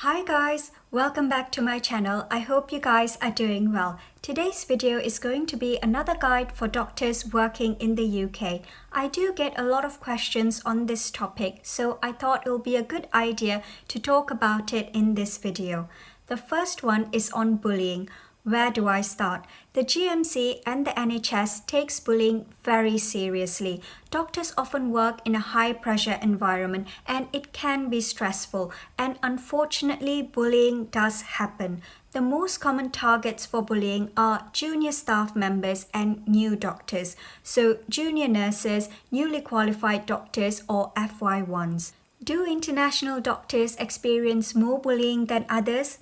Hi guys, welcome back to my channel. I hope you guys are doing well. Today's video is going to be another guide for doctors working in the UK. I do get a lot of questions on this topic, so I thought it will be a good idea to talk about it in this video. The first one is on bullying. Where do I start? The GMC and the NHS takes bullying very seriously. Doctors often work in a high-pressure environment and it can be stressful, and unfortunately bullying does happen. The most common targets for bullying are junior staff members and new doctors, so junior nurses, newly qualified doctors or FY1s. Do international doctors experience more bullying than others?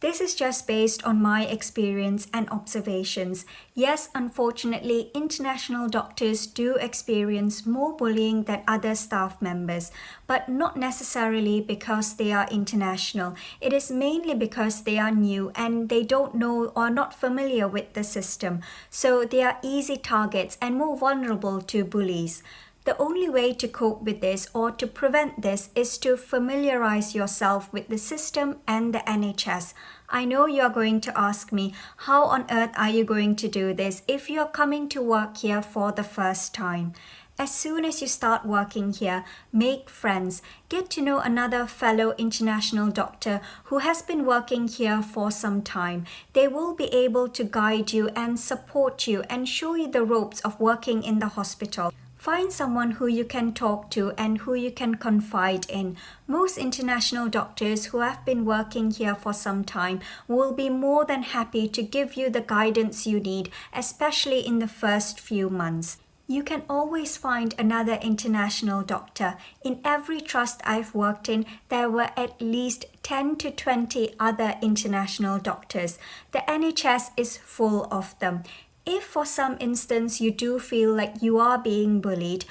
This is just based on my experience and observations. Yes, unfortunately, international doctors do experience more bullying than other staff members, but not necessarily because they are international. It is mainly because they are new and they don't know or not familiar with the system. So they are easy targets and more vulnerable to bullies. The only way to cope with this or to prevent this is to familiarize yourself with the system and the NHS. I know you are going to ask me, how on earth are you going to do this if you are coming to work here for the first time? As soon as you start working here, make friends. Get to know another fellow international doctor who has been working here for some time. They will be able to guide you and support you and show you the ropes of working in the hospital. Find someone who you can talk to and who you can confide in. Most international doctors who have been working here for some time will be more than happy to give you the guidance you need, especially in the first few months. You can always find another international doctor. In every trust I've worked in, there were at least 10 to 20 other international doctors. The NHS is full of them. If for some instance you do feel like you are being bullied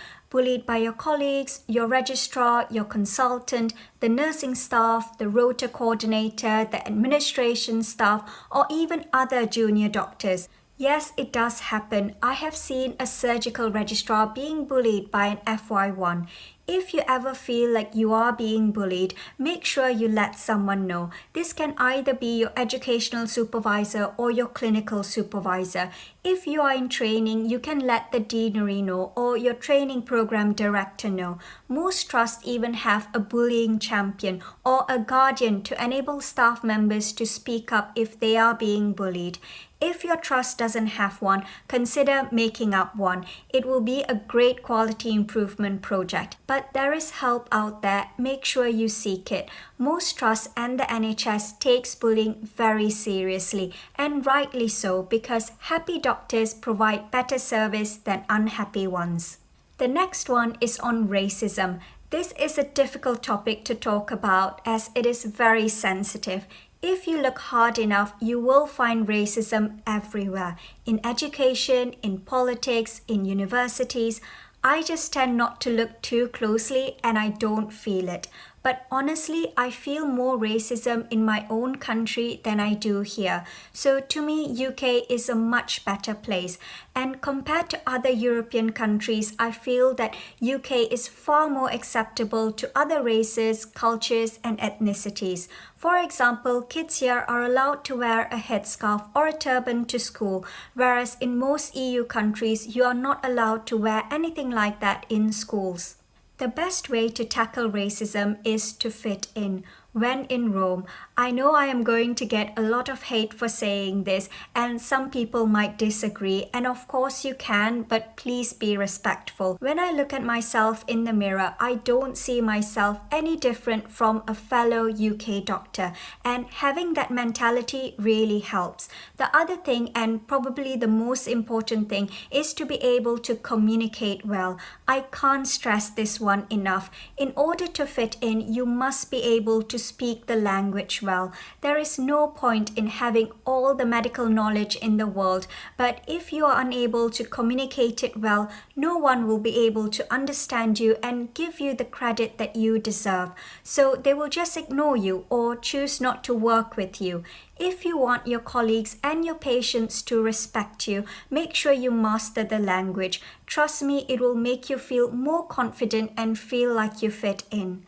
by your colleagues, your registrar, your consultant, the nursing staff, the rota coordinator, the administration staff, or even other junior doctors. Yes, it does happen. I have seen a surgical registrar being bullied by an FY1. If you ever feel like you are being bullied, make sure you let someone know. This can either be your educational supervisor or your clinical supervisor. If you are in training, you can let the deanery know or your training program director know. Most trusts even have a bullying champion or a guardian to enable staff members to speak up if they are being bullied. If your trust doesn't have one, consider making up one. It will be a great quality improvement project. But there is help out there. Make sure you seek it. Most trusts and the NHS takes bullying very seriously, and rightly so, because happy doctors provide better service than unhappy ones. The next one is on racism. This is a difficult topic to talk about as it is very sensitive. If you look hard enough, you will find racism everywhere. In education, in politics, in universities. I just tend not to look too closely and I don't feel it. But honestly, I feel more racism in my own country than I do here. So to me, UK is a much better place. And compared to other European countries, I feel that UK is far more acceptable to other races, cultures, and ethnicities. For example, kids here are allowed to wear a headscarf or a turban to school, whereas in most EU countries, you are not allowed to wear anything like that in schools. The best way to tackle racism is to fit in. When in Rome, I know I am going to get a lot of hate for saying this, and some people might disagree, and of course you can, but please be respectful. When I look at myself in the mirror, I don't see myself any different from a fellow UK doctor, and having that mentality really helps. The other thing, and probably the most important thing, is to be able to communicate well. I can't stress this one enough. In order to fit in, you must be able to speak the language well. There is no point in having all the medical knowledge in the world, but if you are unable to communicate it well, no one will be able to understand you and give you the credit that you deserve. So they will just ignore you or choose not to work with you. If you want your colleagues and your patients to respect you, make sure you master the language. Trust me, it will make you feel more confident and feel like you fit in.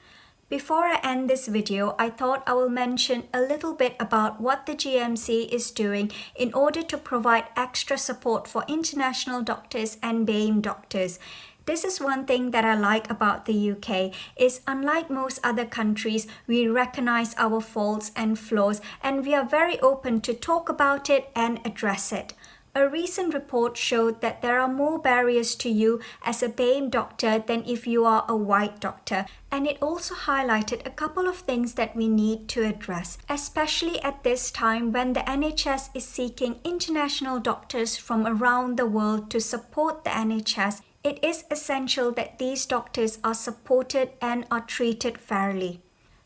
Before I end this video, I thought I will mention a little bit about what the GMC is doing in order to provide extra support for international doctors and BAME doctors. This is one thing that I like about the UK is unlike most other countries, we recognize our faults and flaws and we are very open to talk about it and address it. A recent report showed that there are more barriers to you as a BAME doctor than if you are a white doctor, and it also highlighted a couple of things that we need to address, especially at this time when the NHS is seeking international doctors from around the world to support the NHS. It is essential that these doctors are supported and are treated fairly.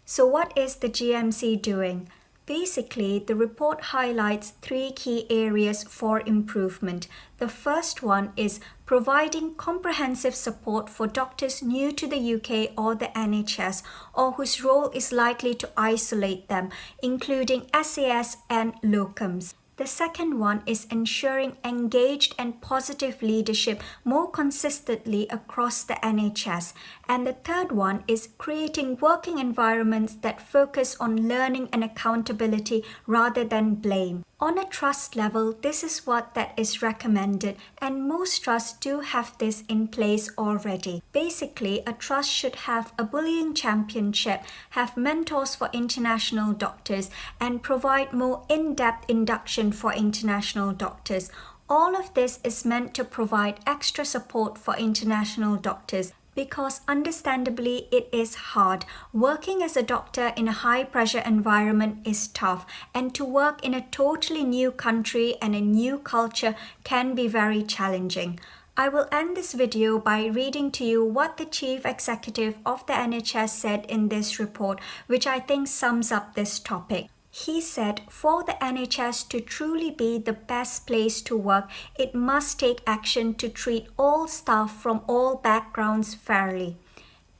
So what is the GMC doing? Basically, the report highlights 3 key areas for improvement. The first one is providing comprehensive support for doctors new to the UK or the NHS or whose role is likely to isolate them, including SAS and locums. The second one is ensuring engaged and positive leadership more consistently across the NHS. And the third one is creating working environments that focus on learning and accountability rather than blame. On a trust level, this is what that is recommended, and most trusts do have this in place already. Basically, a trust should have a bullying championship, have mentors for international doctors, and provide more in-depth induction for international doctors. All of this is meant to provide extra support for international doctors. Because understandably it is hard. Working as a doctor in a high-pressure environment is tough, and to work in a totally new country and a new culture can be very challenging. I will end this video by reading to you what the Chief Executive of the NHS said in this report, which I think sums up this topic. He said, for the NHS to truly be the best place to work, it must take action to treat all staff from all backgrounds fairly.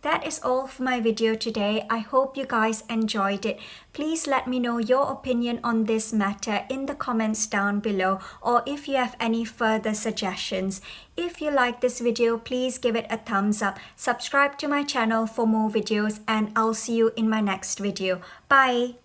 That is all for my video today. I hope you guys enjoyed it. Please let me know your opinion on this matter in the comments down below, or if you have any further suggestions. If you like this video, please give it a thumbs up. Subscribe to my channel for more videos, and I'll see you in my next video. Bye!